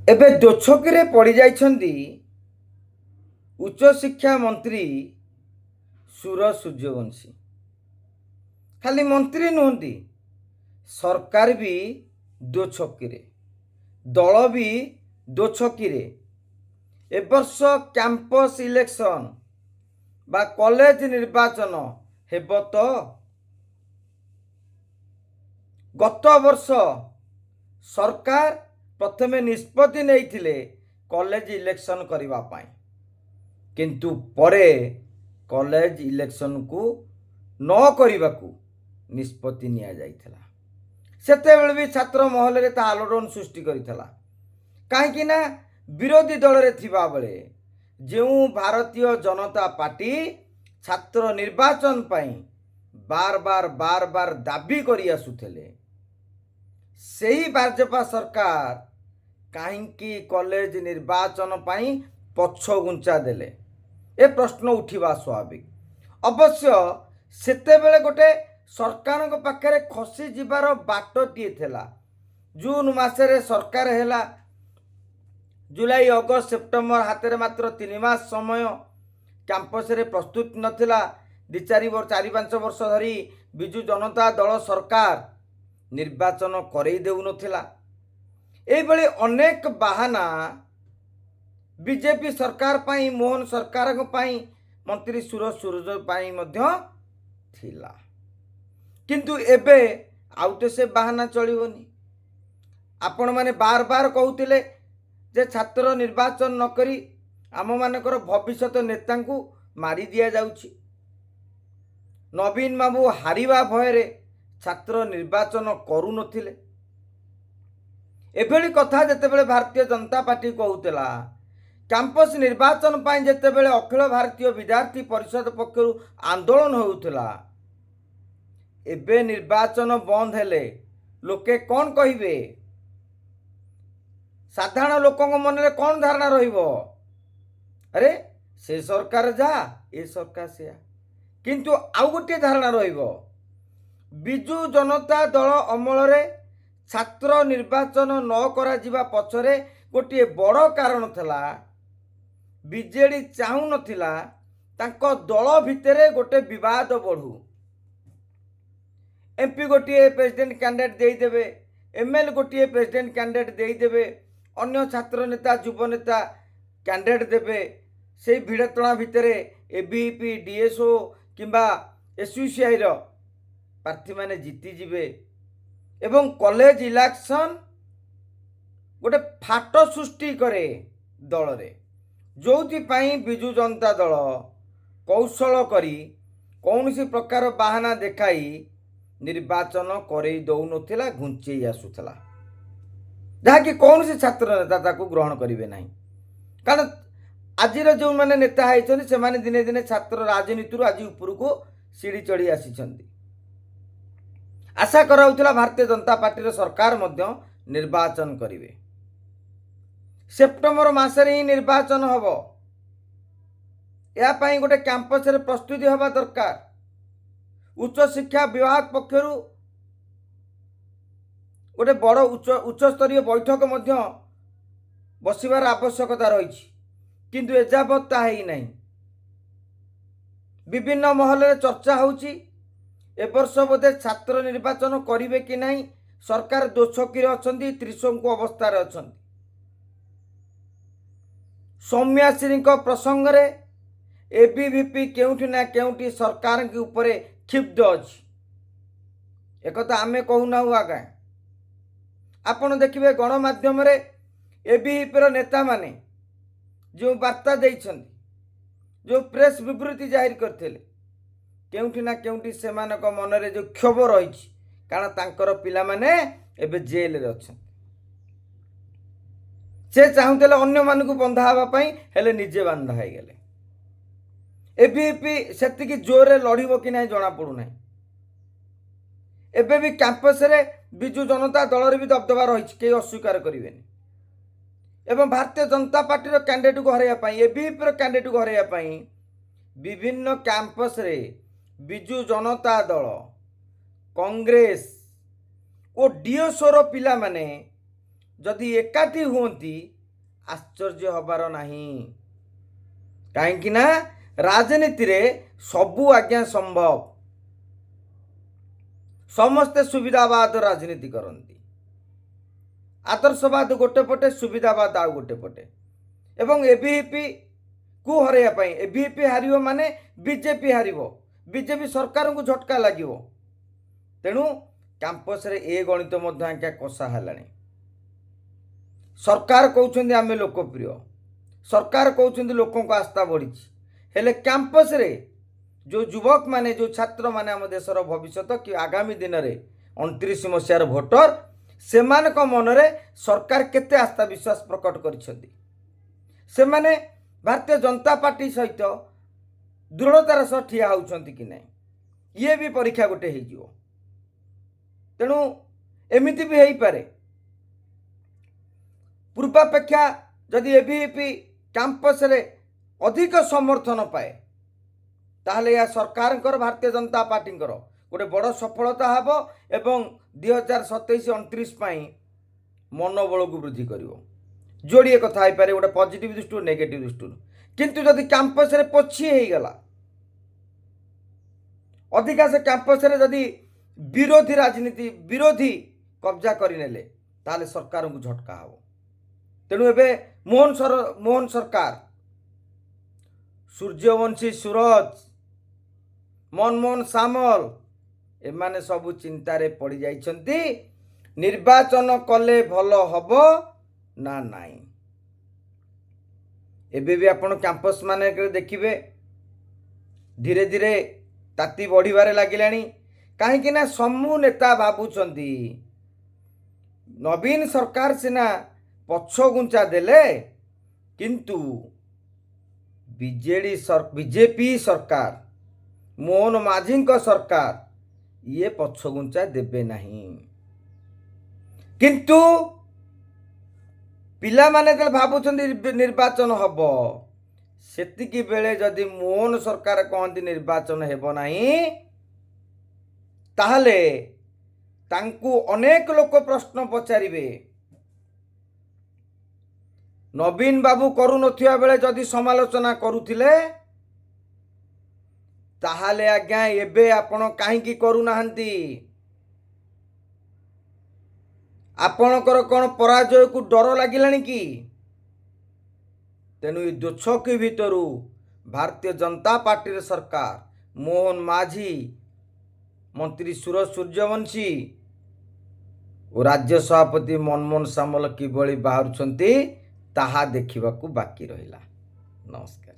ଏବେ ଦୋଛକିରେ ପଡ଼ିଯାଇଛନ୍ତି ଉଚ୍ଚଶିକ୍ଷା ମନ୍ତ୍ରୀ ସୁର ସୂର୍ଯ୍ୟବଂଶୀ। ଖାଲି ମନ୍ତ୍ରୀ ନୁହନ୍ତି, ସରକାର ବି ଦୋଛକିରେ, ଦଳ ବି ଦୋଛକିରେ। ଏ ବର୍ଷ କ୍ୟାମ୍ପସ୍ ଇଲେକ୍ସନ୍ ବା କଲେଜ ନିର୍ବାଚନ ହେବ ତ? ଗତ ବର୍ଷ ସରକାର ପ୍ରଥମେ ନିଷ୍ପତ୍ତି ନେଇଥିଲେ କଲେଜ ଇଲେକ୍ସନ୍ କରିବା ପାଇଁ, କିନ୍ତୁ ପରେ କଲେଜ ଇଲେକ୍ସନ୍କୁ ନ କରିବାକୁ ନିଷ୍ପତ୍ତି ନିଆଯାଇଥିଲା। ସେତେବେଳେ ବି ଛାତ୍ର ମହଲରେ ତା ଆଲୋଡ଼ନ ସୃଷ୍ଟି କରିଥିଲା। କାହିଁକି ନା ବିରୋଧୀ ଦଳରେ ଥିବାବେଳେ ଯେଉଁ ଭାରତୀୟ ଜନତା ପାର୍ଟି ଛାତ୍ର ନିର୍ବାଚନ ପାଇଁ ବାର ବାର ଦାବି କରି ଆସୁଥିଲେ, ସେହି ଭାଜପା ସରକାର କାହିଁକି କଲେଜ ନିର୍ବାଚନ ପାଇଁ ପଛଘୁଞ୍ଚା ଦେଲେ? ଏ ପ୍ରଶ୍ନ ଉଠିବା ସ୍ୱାଭାବିକ। ଅବଶ୍ୟ ସେତେବେଳେ ଗୋଟେ ସରକାରଙ୍କ ପାଖରେ ଖସିଯିବାର ବାଟଟିଏ ଥିଲା। ଜୁନ୍ ମାସରେ ସରକାର ହେଲା, ଜୁଲାଇ ଅଗଷ୍ଟ ସେପ୍ଟେମ୍ବର ହାତରେ ମାତ୍ର 3 ମାସ ସମୟ। କ୍ୟାମ୍ପସରେ ପ୍ରସ୍ତୁତ ନଥିଲା। 4-5 ବର୍ଷ ଧରି ବିଜୁ ଜନତା ଦଳ ସରକାର ନିର୍ବାଚନ କରେଇ ଦେଉନଥିଲା। ଏଇଭଳି ଅନେକ ବାହାନା ବିଜେପି ସରକାର ପାଇଁ, ମୋହନ ସରକାରଙ୍କ ପାଇଁ, ମନ୍ତ୍ରୀ ସୁର ସୂର୍ଯ୍ୟ ପାଇଁ ମଧ୍ୟ ଥିଲା। କିନ୍ତୁ ଏବେ ଆଉ ତ ସେ ବାହାନା ଚଳିବନି। ଆପଣମାନେ ବାର କହୁଥିଲେ ଯେ ଛାତ୍ର ନିର୍ବାଚନ ନ କରି ଆମମାନଙ୍କର ଭବିଷ୍ୟତ ନେତାଙ୍କୁ ମାରି ଦିଆଯାଉଛି। ନବୀନ ବାବୁ ହାରିବା ଭୟରେ ଛାତ୍ର ନିର୍ବାଚନ କରୁନଥିଲେ। ଏଭଳି କଥା ଯେତେବେଳେ ଭାରତୀୟ ଜନତା ପାର୍ଟି କହୁଥିଲା, କ୍ୟାମ୍ପସ୍ ନିର୍ବାଚନ ପାଇଁ ଯେତେବେଳେ ଅଖିଳ ଭାରତୀୟ ବିଦ୍ୟାರ್ಥୀ ପରିଷଦ ପକ୍ଷରୁ ଆନ୍ଦୋଳନ ହେଉଥିଲା, ଏବେ ନିର୍ବାଚନ ବନ୍ଦ ହେଲେ ଲୋକେ କ'ଣ କହିବେ? ସାଧାରଣ ଲୋକଙ୍କ ମନରେ କ'ଣ ଧାରଣା ରହିବ? ଆରେ ସେ ସରକାର ଯାହା, ଏ ସରକାର ସେୟା। କିନ୍ତୁ ଆଉ ଗୋଟିଏ ଧାରଣା ରହିବ, ବିଜୁ ଜନତା ଦଳ ଅମଳରେ ଛାତ୍ର ନିର୍ବାଚନ ନ କରାଯିବା ପଛରେ ଗୋଟିଏ ବଡ଼ କାରଣ ଥିଲା। ବିଜେଡି ଚାହୁଁନଥିଲା ତାଙ୍କ ଦଳ ଭିତରେ ଗୋଟେ ବିବାଦ ବଢ଼ୁ। ଏମପି ଗୋଟିଏ ପ୍ରେସିଡେଣ୍ଟ କ୍ୟାଣ୍ଡିଡେଟ୍ ଦେଇଦେବେ, ଏମଏଲଏ ଗୋଟିଏ ପ୍ରେସିଡେଣ୍ଟ କ୍ୟାଣ୍ଡିଡେଟ୍ ଦେଇଦେବେ, ଅନ୍ୟ ଛାତ୍ର ନେତା ଯୁବ ନେତା କ୍ୟାଣ୍ଡିଡେଟ୍ ଦେବେ। ସେଇ ଭିଡ଼ତଣା ଭିତରେ ଏବିପି, ଡିଏସ୍ଓ କିମ୍ବା ଏସ୍ୟୁସିଆଇର ପ୍ରାର୍ଥୀମାନେ ଜିତିଯିବେ ଏବଂ କଲେଜ ଇଲେକ୍ସନ୍ ଗୋଟେ ଫାଟ ସୃଷ୍ଟି କରେ ଦଳରେ। ଯେଉଁଥିପାଇଁ ବିଜୁ ଜନତା ଦଳ କୌଶଳ କରି କୌଣସି ପ୍ରକାର ବାହାନା ଦେଖାଇ ନିର୍ବାଚନ କରେଇ ଦେଉନଥିଲା, ଘୁଞ୍ଚେଇ ଆସୁଥିଲା, ଯାହାକି କୌଣସି ଛାତ୍ର ନେତା ତାକୁ ଗ୍ରହଣ କରିବେ ନାହିଁ। କାରଣ ଆଜିର ଯେଉଁମାନେ ନେତା ହେଇଛନ୍ତି ସେମାନେ ଦିନେ ଦିନେ ଛାତ୍ର ରାଜନୀତିରୁ ଆଜି ଉପରକୁ ସିଡ଼ି ଚଢ଼ି ଆସିଛନ୍ତି। ଆଶା କରାଯାଉଥିଲା ଭାରତୀୟ ଜନତା ପାର୍ଟିର ସରକାର ମଧ୍ୟ ନିର୍ବାଚନ କରିବେ। ସେପ୍ଟେମ୍ବର ମାସରେ ହିଁ ନିର୍ବାଚନ ହେବ। ଏହା ପାଇଁ ଗୋଟେ କ୍ୟାମ୍ପସରେ ପ୍ରସ୍ତୁତି ହେବା ଦରକାର। ଉଚ୍ଚଶିକ୍ଷା ବିଭାଗ ପକ୍ଷରୁ ଗୋଟେ ବଡ଼ ଉଚ୍ଚସ୍ତରୀୟ ବୈଠକ ମଧ୍ୟ ବସିବାର ଆବଶ୍ୟକତା ରହିଛି, କିନ୍ତୁ ଏଯାବତ୍ ତାହା ହେଇନାହିଁ। ବିଭିନ୍ନ ମହଲରେ ଚର୍ଚ୍ଚା ହେଉଛି ଏ ବର୍ଷ ବୋଧେ ଛାତ୍ର ନିର୍ବାଚନ କରିବେ କି ନାହିଁ। ସରକାର ଦୋଛକିରେ ଅଛନ୍ତି, ତ୍ରିଶଙ୍କୁ ଅବସ୍ଥାରେ ଅଛନ୍ତି। ସୌମ୍ୟାଶ୍ରୀଙ୍କ ପ୍ରସଙ୍ଗରେ ଏବିଭିପି କେଉଁଠି ନା କେଉଁଠି ସରକାରଙ୍କ ଉପରେ କ୍ଷୁବ୍ଧ ଅଛି। ଏକଥା ଆମେ କହୁନାହୁଁ ଆଜ୍ଞା। ଆପଣ ଦେଖିବେ ଗଣମାଧ୍ୟମରେ ଏବିଭିପିର ନେତାମାନେ ଯେଉଁ ବାର୍ତ୍ତା ଦେଇଛନ୍ତି, ଯେଉଁ ପ୍ରେସ୍ ବିବୃତ୍ତି ଜାରି କରିଥିଲେ, କେଉଁଠି ନା କେଉଁଠି ସେମାନଙ୍କ ମନରେ ଯେଉଁ କ୍ଷୋଭ ରହିଛି, କାରଣ ତାଙ୍କର ପିଲାମାନେ ଏବେ ଜେଲରେ ଅଛନ୍ତି। ସେ ଚାହୁଁଥିଲେ ଅନ୍ୟମାନଙ୍କୁ ବନ୍ଧା ହେବା ପାଇଁ, ହେଲେ ନିଜେ ବାନ୍ଧା ହେଇଗଲେ। ଏବିଭିପି ସେତିକି ଜୋରରେ ଲଢ଼ିବ କି ନାହିଁ ଜଣାପଡ଼ୁନାହିଁ। ଏବେ ବି କ୍ୟାମ୍ପସରେ ବିଜୁ ଜନତା ଦଳର ବି ଦବଦବା ରହିଛି, କେହି ଅସ୍ୱୀକାର କରିବେନି। ଏବଂ ଭାରତୀୟ ଜନତା ପାର୍ଟିର କ୍ୟାଣ୍ଡିଡେଟ୍କୁ ହରାଇବା ପାଇଁ, ଏବିଭିପିର କ୍ୟାଣ୍ଡିଡେଟ୍କୁ ହରାଇବା ପାଇଁ ବିଭିନ୍ନ କ୍ୟାମ୍ପସରେ ବିଜୁ ଜନତା ଦଳ, କଂଗ୍ରେସ ଓ ଡିଏସ୍ଓର ପିଲାମାନେ ଯଦି ଏକାଠି ହୁଅନ୍ତି आश्चर्य हबार नहीं। कहीं ना राजनीति रे सबू आज्ञा संभव। समस्ते सुविधावाद राजनीति करती। आदर्शवाद गोटे पटे, सुविधावाद आउ गोटे पटे। एवं एबीवीपी को हरैया पाई एबीवीपी हारिबो माने बीजेपी हारिबो, बीजेपी सरकार को झटका लागिबो। तेणु कैंपस रे ए गणित मध्य आज्ञा कषा हेलानी। सरकार कहउछन्ती आमे लोकप्रिय, सरकार कहउछन्ती लोकों को आस्था बढ़ी, हेले कैंपस रे जो युवक माने, जो छात्र माने आम देशर भविष्यत कि आगामी दिन में 29 मसीहार भोटर से मन रे सरकार केते आस्था विश्वास प्रकट करिसेंती। से माने भारतीय जनता पार्टी सहित दृढ़तार सह ठिया होउछन्ती कि नहीं, ये भी परीक्षा गोटे हो। तेणु एमिति भी हो पारे। पूर्वापेक्षा जदि एबीवीपी कैंपस रे अधिक समर्थन पाए ताहले या सरकार भारतीय जनता पार्टी गोटे बड़ सफलता हब एवं 2027-29 मनोबल को वृद्धि करिवो। जोड़िए कथा हो पारे, गोटे पॉजिटिव दृष्टि नेगेटिव दृष्टि। किंतु जदि कैंपस रे पछी हो गला, अधिका से कैंपस रे जदि विरोधी राजनीति विरोधी कब्जा करिनेले ताहले सरकार को झटका हब। तेणु एबे मोहन सरकार, सूर्यवंशी सूरज, मनमोहन सामल एमाने सबु चिंतारे पड़ी जाइछन्ति। निर्वाचन कले भल हब ना नाई। एबे भी आपण कैंपस माने देखिबे धीरे धीरे ताती बढ़िबारे लागिलानी। कहीं ना समूह नेता भाबुछन्ति नवीन सरकार सिना पछ गुंचा देले, किंतु बीजेपी सरकार, मोहन माझी सरकार ये पछगुंचा देबे नहीं। किंतु पिला माने जब भाबुछन्ति निर्वाचन हब, सेतिकी बेले जदि मोहन सरकार कहती निर्वाचन हेब नहीं, ताहले तांकु अनेक लोक प्रश्न पचारिबे। नवीन बाबू करू नथिया बेले जदि समालोचना करुथिले ताहले आज्ञा एबे आपण काहींकी करू नाहंती। आपणकर कौन पराजय को डर लगिलानी कि? तेणु ये दो छकी भितरु भारतीय जनता पार्टी सरकार, मोहन माझी, मंत्री सूरज सूर्यवंशी और राज्य सभापति मनमोहन सामल किभली बाहरुछन्ति ताहा देखिबाकू बाकी रहिला। नमस्कार।